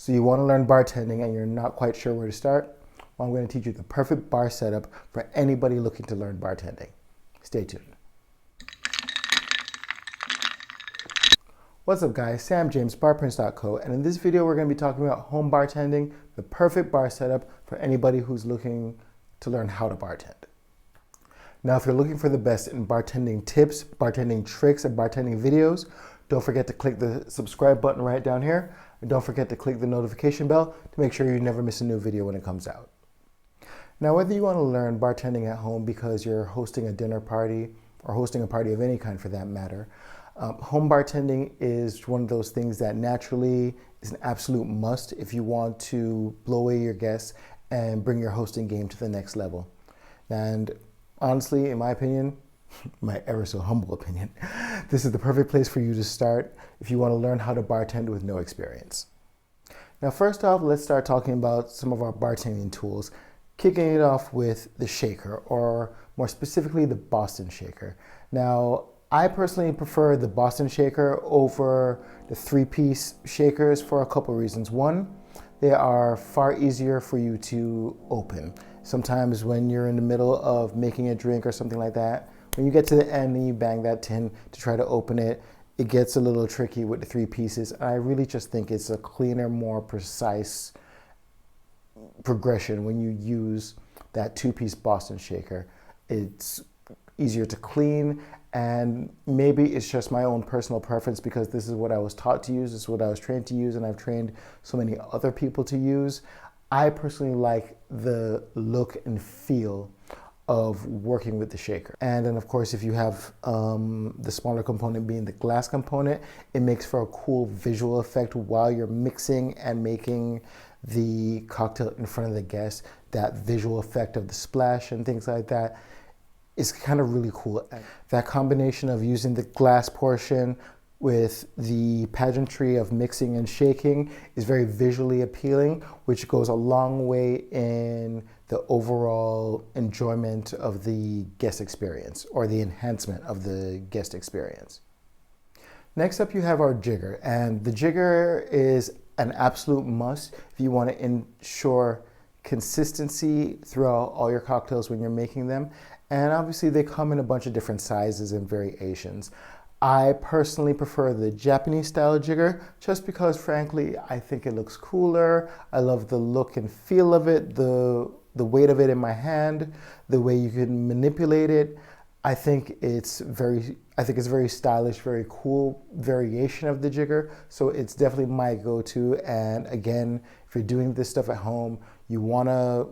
So you want to learn bartending and you're not quite sure where to start? Well, I'm going to teach you the perfect bar setup for anybody looking to learn bartending. Stay tuned. What's up guys, Sam James, Barprints.co, and in this video we're going to be talking about home bartending, the perfect bar setup for anybody who's looking to learn how to bartend. Now if you're looking for the best in bartending tips, bartending tricks, and bartending videos, don't forget to click the subscribe button right down here, and don't forget to click the notification bell to make sure you never miss a new video when it comes out. Now whether you want to learn bartending at home because you're hosting a dinner party or hosting a party of any kind for that matter, home bartending is one of those things that naturally is an absolute must if you want to blow away your guests and bring your hosting game to the next level. And honestly, in my opinion, my ever so humble opinion, this is the perfect place for you to start if you want to learn how to bartend with no experience. Now first off, let's start talking about some of our bartending tools, kicking it off with the shaker, or more specifically the Boston shaker. Now I personally prefer the Boston shaker over the three-piece shakers for a couple of reasons. One, they are far easier for you to open. Sometimes when you're in the middle of making a drink or something like that, when you get to the end and you bang that tin to try to open it, it gets a little tricky with the three pieces. I really just think it's a cleaner, more precise progression when you use that two-piece Boston shaker. It's easier to clean, and maybe it's just my own personal preference because this is what I was taught to use, this is what I was trained to use, and I've trained so many other people to use. I personally like the look and feel of working with the shaker. And then of course, if you have the smaller component being the glass component, it makes for a cool visual effect while you're mixing and making the cocktail in front of the guests. That visual effect of the splash and things like that is kind of really cool. That combination of using the glass portion with the pageantry of mixing and shaking is very visually appealing, which goes a long way in the overall enjoyment of the guest experience or the enhancement of the guest experience. Next up, you have our jigger, and the jigger is an absolute must if you want to ensure consistency throughout all your cocktails when you're making them. And obviously they come in a bunch of different sizes and variations. I personally prefer the Japanese style jigger just because frankly I think it looks cooler. I love the look and feel of it, the weight of it in my hand, the way you can manipulate it. I think it's very stylish, very cool variation of the jigger. So it's definitely my go-to. And again, if you're doing this stuff at home, you want to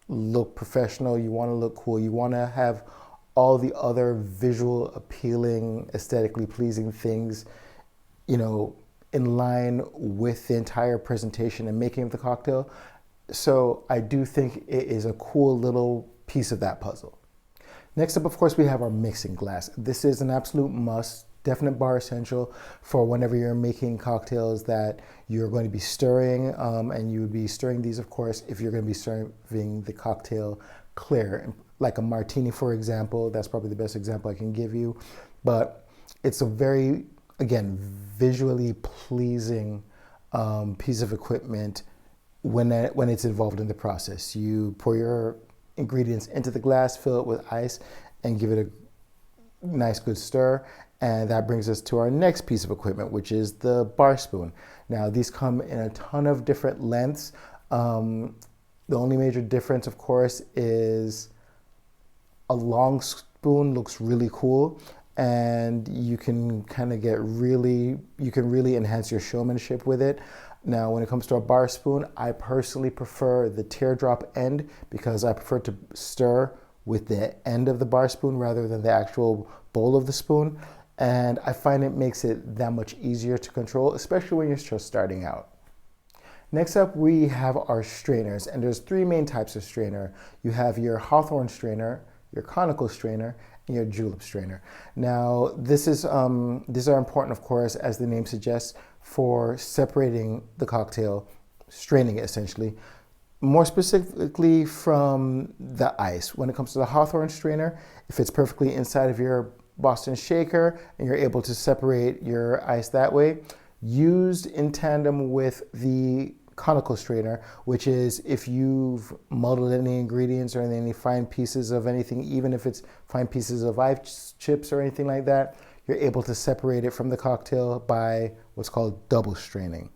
look professional, you want to look cool, you want to have all the other visual appealing, aesthetically pleasing things, you know, in line with the entire presentation and making of the cocktail. So I do think it is a cool little piece of that puzzle. Next up, of course, we have our mixing glass. This is an absolute must, definite bar essential for whenever you're making cocktails that you're going to be stirring, and you would be stirring these, of course, if you're going to be serving the cocktail clear, like a martini, for example. That's probably the best example I can give you. But it's a very, again, visually pleasing piece of equipment when it's involved in the process. You pour your ingredients into the glass, fill it with ice, and give it a nice good stir. And that brings us to our next piece of equipment, which is the bar spoon. Now these come in a ton of different lengths. The only major difference, of course, is a long spoon looks really cool, and you can kind of really enhance your showmanship with it. Now, when it comes to a bar spoon, I personally prefer the teardrop end because I prefer to stir with the end of the bar spoon rather than the actual bowl of the spoon. And I find it makes it that much easier to control, especially when you're just starting out. Next up, we have our strainers, and there's three main types of strainer. You have your Hawthorne strainer, your conical strainer, and your julep strainer. Now, these are important, of course, as the name suggests, for separating the cocktail, straining it essentially, more specifically from the ice. When it comes to the Hawthorne strainer, if it's perfectly inside of your Boston shaker and you're able to separate your ice that way, used in tandem with the conical strainer, which is if you've muddled any ingredients or any fine pieces of anything, even if it's fine pieces of ice chips or anything like that, you're able to separate it from the cocktail by what's called double straining.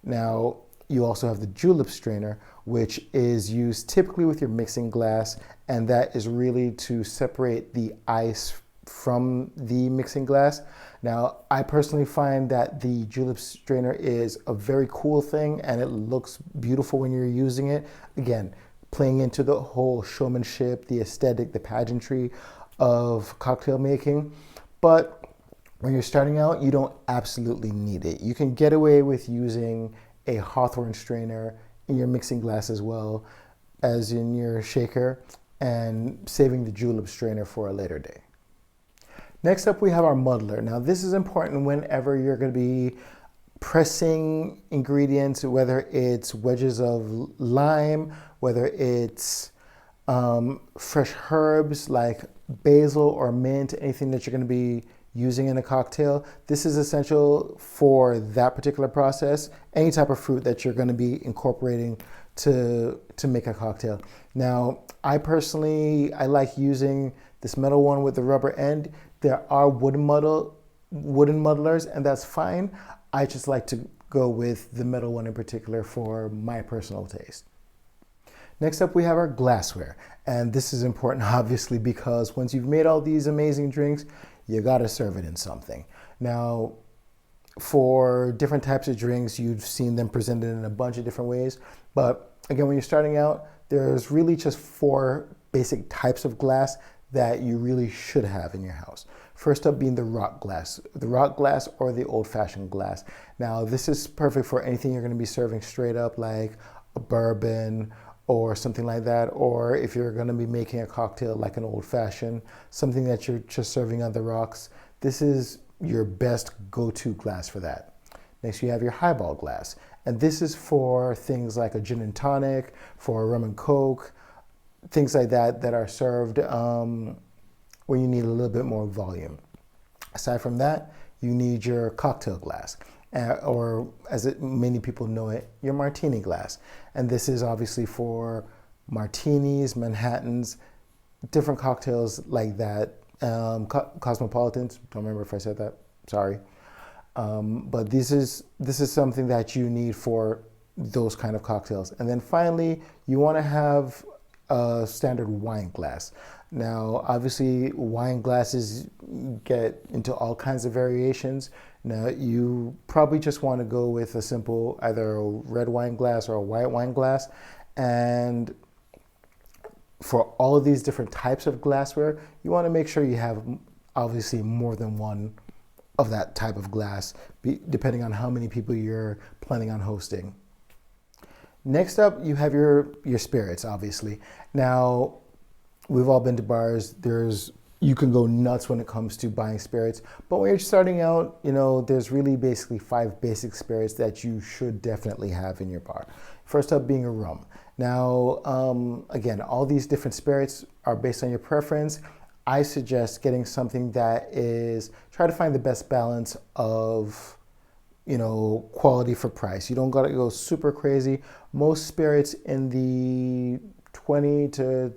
Now, you also have the julep strainer, which is used typically with your mixing glass, and that is really to separate the ice from the mixing glass. Now, I personally find that the julep strainer is a very cool thing, and it looks beautiful when you're using it. Again, playing into the whole showmanship, the aesthetic, the pageantry of cocktail making. But when you're starting out, you don't absolutely need it. You can get away with using a Hawthorne strainer in your mixing glass as well as in your shaker, and saving the julep strainer for a later day. Next up, we have our muddler. Now, this is important whenever you're going to be pressing ingredients, whether it's wedges of lime, whether it's fresh herbs like basil or mint, anything that you're going to be using in a cocktail. This is essential for that particular process. Any type of fruit that you're going to be incorporating to make a cocktail. Now, I like using this metal one with the rubber end. There are wooden muddlers, and that's fine. I just like to go with the metal one in particular for my personal taste. Next up, we have our glassware. And this is important, obviously, because once you've made all these amazing drinks, you gotta serve it in something. Now, for different types of drinks, you've seen them presented in a bunch of different ways. But again, when you're starting out, there's really just 4 basic types of glass that you really should have in your house. First up being the rock glass or the old-fashioned glass. Now, this is perfect for anything you're gonna be serving straight up, like a bourbon or something like that, or if you're gonna be making a cocktail like an old-fashioned, something that you're just serving on the rocks, this is your best go-to glass for that. Next, you have your highball glass, and this is for things like a gin and tonic, for rum and coke, things like that that are served when you need a little bit more volume. Aside from that, you need your cocktail glass, or as many people know it, your martini glass. And this is obviously for martinis, Manhattans, different cocktails like that. Cosmopolitans, don't remember if I said that, sorry. But this is something that you need for those kind of cocktails. And then finally, you wanna have a standard wine glass. Now, obviously, wine glasses get into all kinds of variations. Now, you probably just want to go with a simple either a red wine glass or a white wine glass. And for all of these different types of glassware, you want to make sure you have obviously more than one of that type of glass, depending on how many people you're planning on hosting. Next up, you have your spirits, obviously. Now, we've all been to bars. You can go nuts when it comes to buying spirits. But when you're starting out, there's really basically 5 basic spirits that you should definitely have in your bar. First up being a rum. Now, again, all these different spirits are based on your preference. I suggest getting something that try to find the best balance of quality for price. You don't gotta go super crazy. Most spirits in the $20 to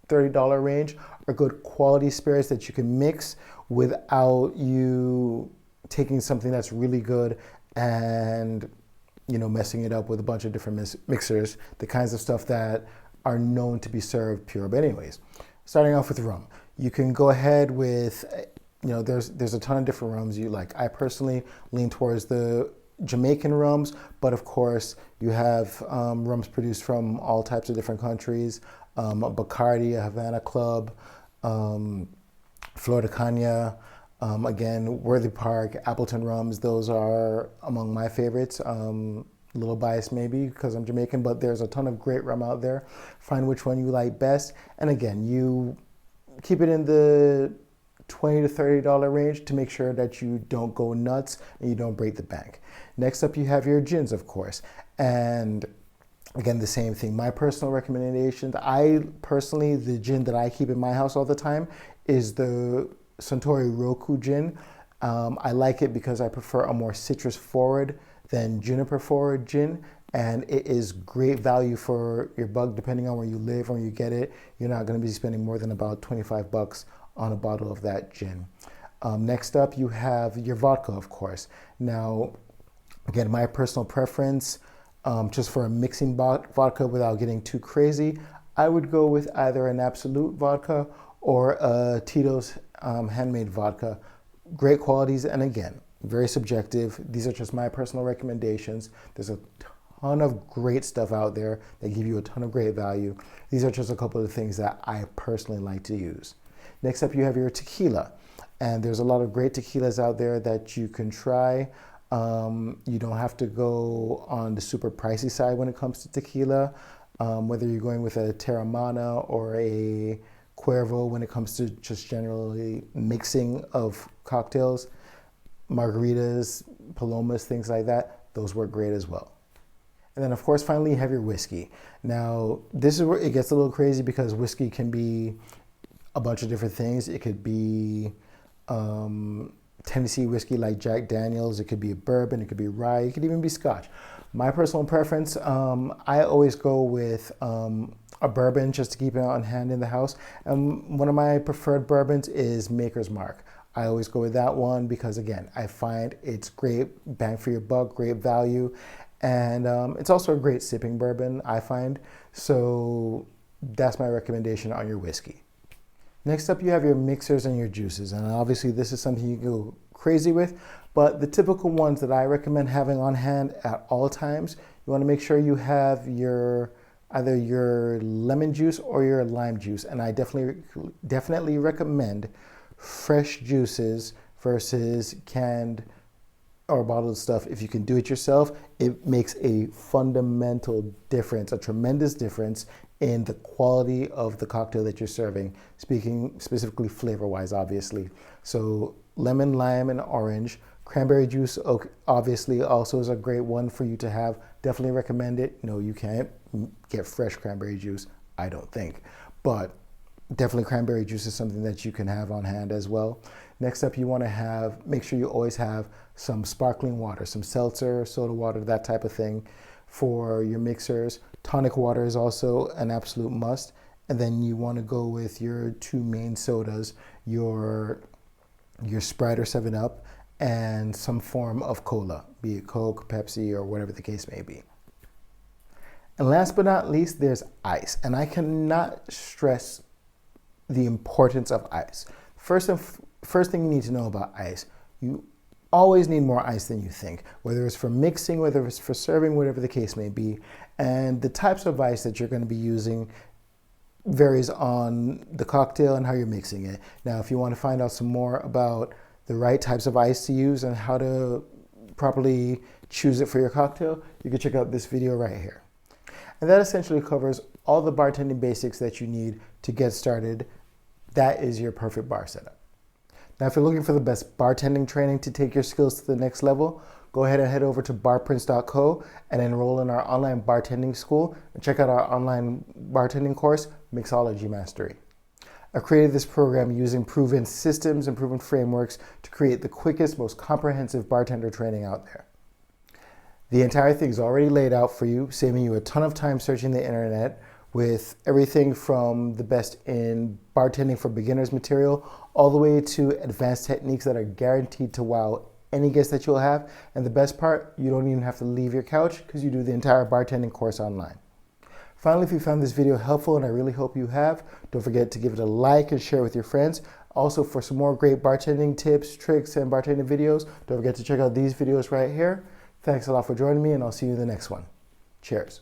$30 range are good quality spirits that you can mix without you taking something that's really good and messing it up with a bunch of different mixers, the kinds of stuff that are known to be served pure. But anyways, starting off with rum, you can go ahead with there's a ton of different rums you like. I personally lean towards the Jamaican rums, but of course you have rums produced from all types of different countries. Bacardi, a Havana Club, Flor de Caña, again, Worthy Park, Appleton rums. Those are among my favorites. A little biased maybe because I'm Jamaican, but there's a ton of great rum out there. Find which one you like best. And again, you keep it in the $20 to $30 range to make sure that you don't go nuts and you don't break the bank. Next up, you have your gins, of course. And again, the same thing. My personal recommendations, the gin that I keep in my house all the time is the Suntory Roku gin. I like it because I prefer a more citrus forward than juniper forward gin. And it is great value for your buck, depending on where you live or where you get it. You're not going to be spending more than about 25 bucks on a bottle of that gin. Next up, you have your vodka, of course. Now, again, my personal preference, just for a mixing vodka without getting too crazy, I would go with either an Absolute vodka or a Tito's handmade vodka. Great qualities, and again, very subjective. These are just my personal recommendations. There's a ton of great stuff out there that give you a ton of great value. These are just a couple of things that I personally like to use. Next up, you have your tequila. And there's a lot of great tequilas out there that you can try. You don't have to go on the super pricey side when it comes to tequila. Whether you're going with a Terramana or a Cuervo when it comes to just generally mixing of cocktails, margaritas, palomas, things like that, those work great as well. And then, of course, finally, you have your whiskey. Now, this is where it gets a little crazy because whiskey can be a bunch of different things. It could be Tennessee whiskey like Jack Daniels. It could be a bourbon. It could be rye. It could even be Scotch. My personal preference, I always go with a bourbon just to keep it on hand in the house. And one of my preferred bourbons is Maker's Mark. I always go with that one because, again, I find it's great bang for your buck, great value. And it's also a great sipping bourbon, I find. So that's my recommendation on your whiskey. Next up, you have your mixers and your juices. And obviously, this is something you can go crazy with. But the typical ones that I recommend having on hand at all times, you want to make sure you have either your lemon juice or your lime juice. And I definitely recommend fresh juices versus canned or bottled stuff. If you can do it yourself, it makes a fundamental difference, a tremendous difference in the quality of the cocktail that you're serving, speaking specifically flavor-wise, obviously. So lemon, lime, and orange. Cranberry juice, obviously, also is a great one for you to have. Definitely recommend it. No, you can't get fresh cranberry juice, I don't think. But definitely cranberry juice is something that you can have on hand as well. Next up, you want to make sure you always have some sparkling water, some seltzer, soda water, that type of thing for your mixers. Tonic water is also an absolute must. And then you want to go with your two main sodas, your Sprite or 7-Up, and some form of cola, be it Coke, Pepsi, or whatever the case may be. And last but not least, there's ice. And I cannot stress the importance of ice. First thing you need to know about ice, you always need more ice than you think, whether it's for mixing, whether it's for serving, whatever the case may be. And the types of ice that you're going to be using varies on the cocktail and how you're mixing it. Now, if you want to find out some more about the right types of ice to use and how to properly choose it for your cocktail, you can check out this video right here. And that essentially covers all the bartending basics that you need to get started. That is your perfect bar setup. Now, if you're looking for the best bartending training to take your skills to the next level, go ahead and head over to barprints.co and enroll in our online bartending school and check out our online bartending course, Mixology Mastery. I've created this program using proven systems and proven frameworks to create the quickest, most comprehensive bartender training out there. The entire thing is already laid out for you, saving you a ton of time searching the internet with everything from the best in bartending for beginners material all the way to advanced techniques that are guaranteed to wow any guest that you'll have. And the best part, you don't even have to leave your couch because you do the entire bartending course online. Finally, if you found this video helpful, and I really hope you have, don't forget to give it a like and share with your friends. Also, for some more great bartending tips, tricks, and bartending videos, don't forget to check out these videos right here. Thanks a lot for joining me, and I'll see you in the next one. Cheers.